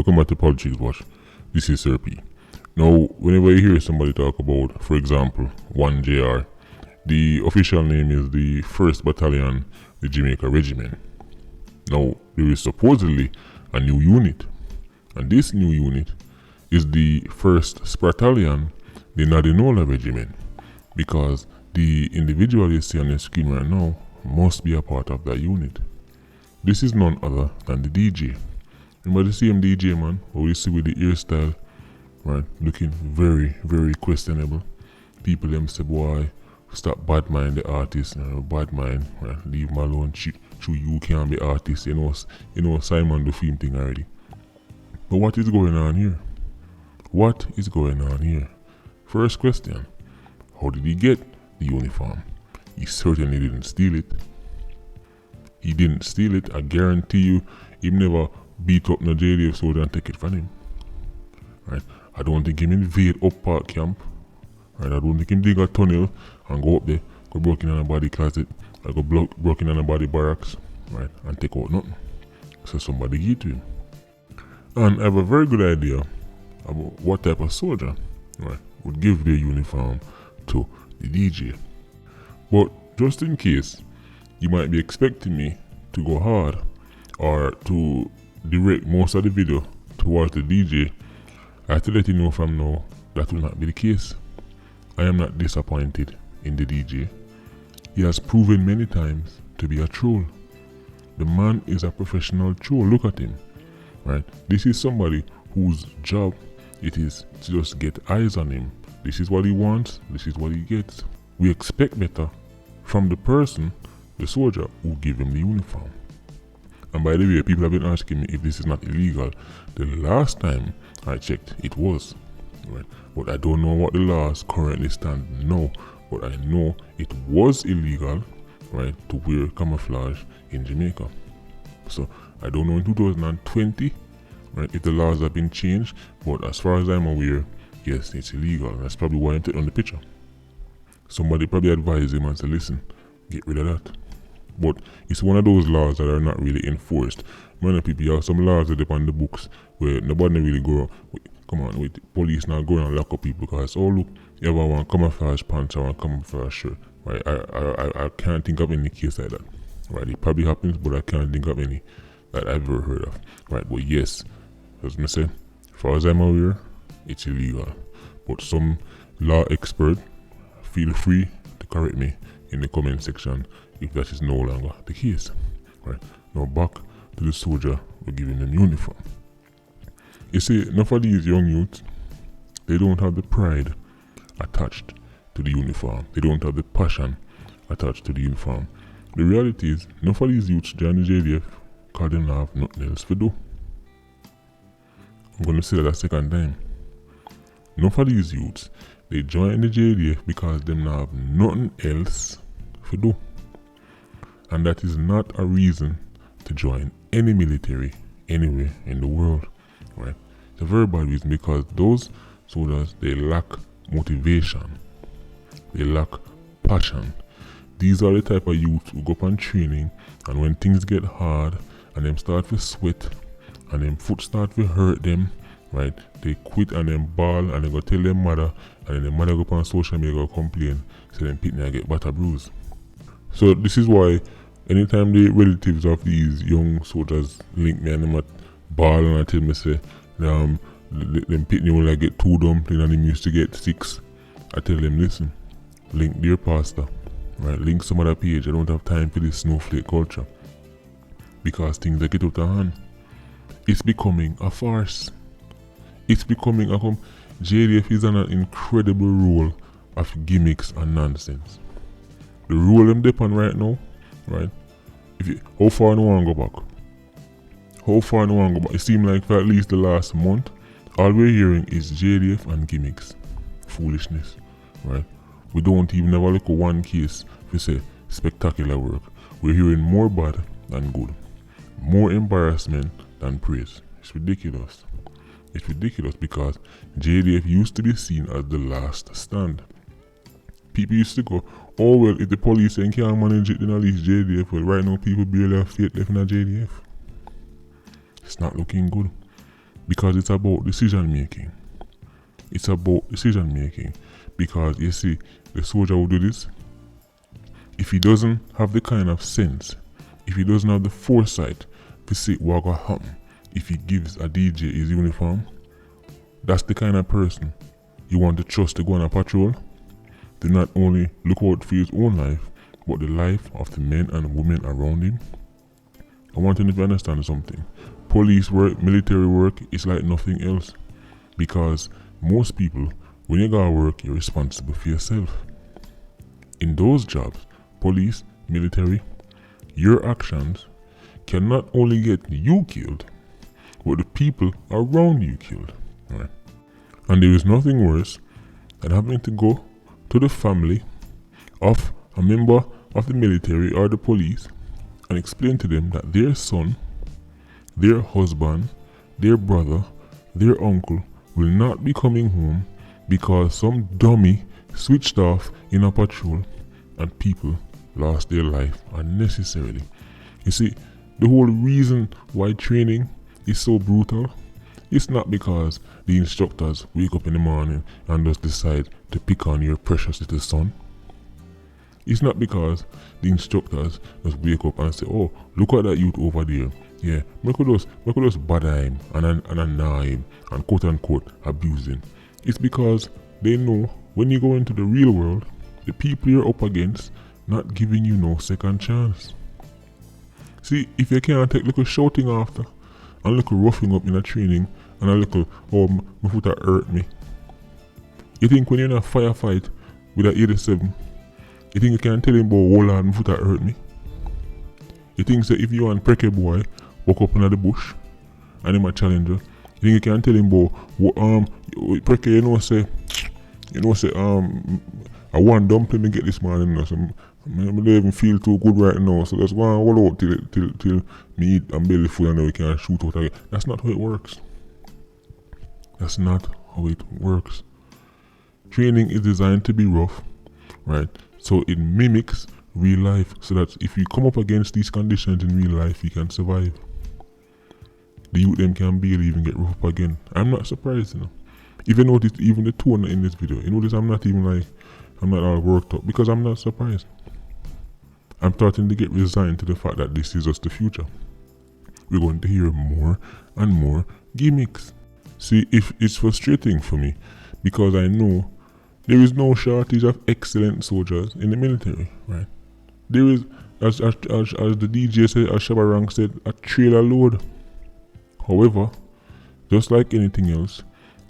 Welcome back to Politics Watch. This is Sir P. Now, whenever you hear somebody talk about, for example, 1JR, the official name is the 1st Battalion, the Jamaica Regiment. Now, there is supposedly a new unit, and this new unit is the 1st Spartalion, the Nadinola Regiment, because the individual you see on the screen right now must be a part of that unit. This is none other than the DJ. Remember the same DJ, man, who you see with the hairstyle, right, looking very, very questionable. People them say, boy, stop bad mind the artist, bad mind, right, leave him alone, true, you can't be artist, you know Simon the film thing already. But what is going on here? What is going on here? First question, how did he get the uniform? He certainly didn't steal it. He didn't steal it. I guarantee you, he never beat up no JDF soldier and take it from him. Right? I don't think him invade up Park Camp. Right? I don't think him dig a tunnel and go up there, go broke in a body closet, or go broke in a body barracks, right, and take out nothing. So somebody give it to him. And I have a very good idea about what type of soldier, right, would give their uniform to the DJ. But just in case you might be expecting me to go hard or to direct most of the video towards the DJ, I have to let you know from now that will not be the case. I am not disappointed in the DJ. He has proven many times to be a troll. The man is a professional troll. Look at him. Right? This is somebody whose job it is to just get eyes on him. This is what he wants, this is what he gets. We expect better from the person, the soldier, who gave him the uniform. And by the way, people have been asking me if this is not illegal. The last time I checked, it was. Right? But I don't know what the laws currently stand now. But I know it was illegal, right, to wear camouflage in Jamaica. So I don't know in 2020, right, if the laws have been changed. But as far as I'm aware, yes, it's illegal. That's probably why I took on the picture. Somebody probably advised him and said, listen, get rid of that. But it's one of those laws that are not really enforced. Many people have some laws that are on the books where nobody really go with police not going and lock up people because, oh look, you ever want camouflage pants or want camouflage shirt. Right? I can't think of any case like that. Right? It probably happens, but I can't think of any that I've ever heard of. Right? But yes, as I say, as far as I'm aware, it's illegal. But some law expert, feel free to correct me in the comment section if that is no longer the case. Right? Now back to the soldier we're giving them uniform. You see, enough of these young youths, they don't have the pride attached to the uniform. They don't have the passion attached to the uniform. The reality is, enough of these youths join the JDF because they don't have nothing else to do. I'm going to say that a second time. Enough of these youths, they join the JDF because they don't have nothing else to do. And that is not a reason to join any military anywhere in the world. Right? It's a very bad reason because those soldiers, they lack motivation. They lack passion. These are the type of youth who go up on training, and when things get hard and them start to sweat and them foot start to hurt them, right, they quit and them ball and they go tell their mother, and then their mother go up on social media go complain, so them pitney get batter bruise. So this is why anytime the relatives of these young soldiers link me and them at ball and I tell me say them pitney will get 2 dumpling and them used to get 6, I tell them, listen, link their pastor, right, link some other page. I don't have time for this snowflake culture because things that get out of hand. It's becoming a farce. It's becoming a JDF is on an incredible role of gimmicks and nonsense. The role them depend right now, right? How far do you want to go back? How far do you want to go back? It seems like for at least the last month, all we're hearing is JDF and gimmicks. Foolishness, right? We don't even ever look at one case to say spectacular work. We're hearing more bad than good. More embarrassment than praise. It's ridiculous. It's ridiculous because JDF used to be seen as the last stand. People used to go, oh well, if the police can't manage it, then at least JDF. Well, right now people barely have faith left in a JDF. It's not looking good. because it's about decision making. It's about decision making because you see, the soldier will do this. If he doesn't have the kind of sense, if he doesn't have the foresight to see what will happen if he gives a DJ his uniform, that's the kind of person you want to trust to go on a patrol, to not only look out for his own life, but the life of the men and women around him. I want you to understand something. Police work, military work is like nothing else. Because most people, when you go to work, you're responsible for yourself. In those jobs, police, military, your actions can not only get you killed, but the people around you killed. Right? And there is nothing worse than having to go to the family of a member of the military or the police and explain to them that their son, their husband, their brother, their uncle will not be coming home because some dummy switched off in a patrol and people lost their life unnecessarily. You see, the whole reason why training is so brutal, it's not because the instructors wake up in the morning and just decide to pick on your precious little son. It's not because the instructors just wake up and say, oh, look at that youth over there. Yeah, we could just bother him and annoy him and quote unquote abuse him. It's because they know when you go into the real world, the people you're up against not giving you no second chance. See, if you can't take a little shouting after, and a little roughing up in a training, and a little, oh, my foot hurt me. You think when you're in a firefight with an 87, you think you can tell him, oh Lord, my foot hurt me? You think that if you and Preke boy walk up in the bush, and him a challenger, you think you can tell him, Preke, I want dumpling to get this morning, so I don't even feel too good right now, so let's go and hold out till me eat and belly full and then we can shoot out again. That's not how it works. That's not how it works. Training is designed to be rough, right? So it mimics real life, so that if you come up against these conditions in real life, you can survive. The youth them can barely even get rough up again. I'm not surprised, you know. If you notice, even the tone in this video, you notice I'm not all worked up because I'm not surprised. I'm starting to get resigned to the fact that this is just the future. We're going to hear more and more gimmicks. See, if it's frustrating for me because I know there is no shortage of excellent soldiers in the military, right? There is, as the DJ said, as Shabarang said, a trailer load. However, just like anything else,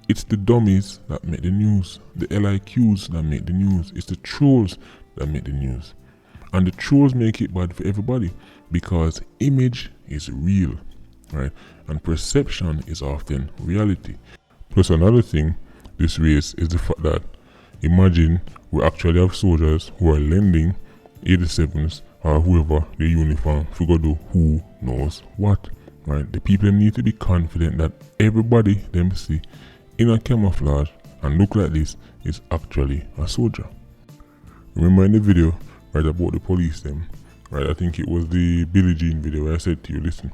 it's the dummies that make the news, the LIQs that make the news, it's the trolls that make the news. And the trolls make it bad for everybody because image is real, right? And perception is often reality. Plus another thing, this race is the fact that imagine we actually have soldiers who are lending 87s or whoever the uniform for go do who knows what, right? The people need to be confident that everybody them see in a camouflage and look like this is actually a soldier. Remember in the video, right, about the police them, right, I think it was the Billie Jean video where I said to you, listen,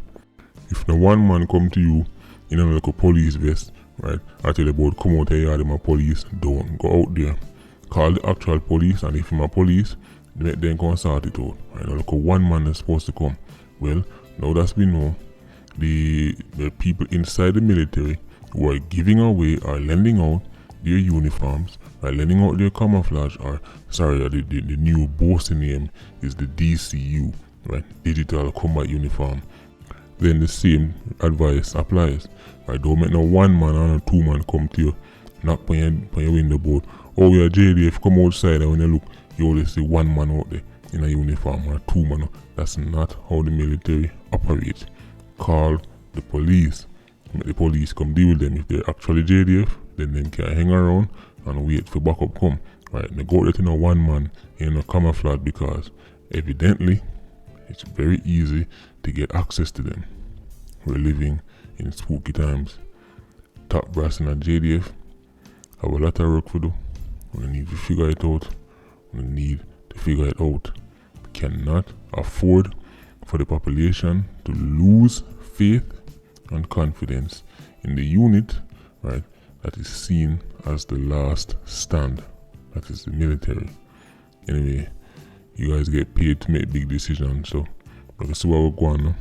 if the one man come to you in a like a police vest, right, I tell you about come out here, I'm a police, don't go out there. Call the actual police, and if I'm a police, then go and sort it out. Right, like a one man is supposed to come. Well, now that we know, the people inside the military who are giving away or lending out their uniforms, or lending out their camouflage, or sorry, the new bossy name is the DCU, right? Digital Combat Uniform. Then the same advice applies. Right? Don't make no one man or no two man come to you, knock on your window board. Oh, you're JDF, come outside, and when you look, you only see one man out there in a uniform or two man. That's not how the military operates. Call the police. Let the police come deal with them. If they're actually JDF, then they can hang around and wait for backup come. Right? They go let in a one man in a camouflage because evidently it's very easy to get access to them. We're living in spooky times. Top brass in a JDF have a lot of work to do. We need to figure it out. We need to figure it out. We cannot afford for the population to lose faith and confidence in the unit, right, that is seen as the last stand. That is the military. Anyway, you guys get paid to make big decisions, so we'll see what we're going on.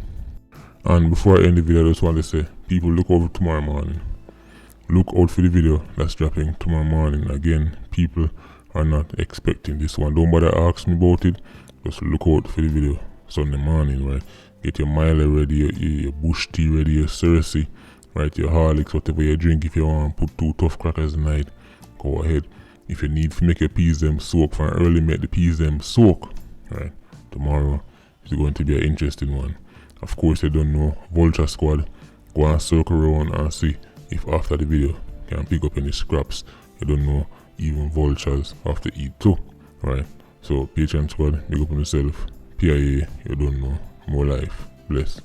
And before I end the video, I just want to say, people, look over tomorrow morning. Look out for the video that's dropping tomorrow morning. Again, people are not expecting this one. Don't bother ask me about it. Just look out for the video Sunday morning, right? Get your Milo ready, your bush tea ready, your Cersei, right? Your Horlicks, whatever you drink. If you want to put 2 tough crackers a night, go ahead. If you need to make your peas them soak from early, make the peas them soak, right? Tomorrow is going to be an interesting one. Of course, you don't know Vulture Squad. Go and circle around and see if after the video you can pick up any scraps. You don't know even vultures have to eat too, right? So Patreon Squad, big up on yourself. PIA, you don't know. More life. Bless.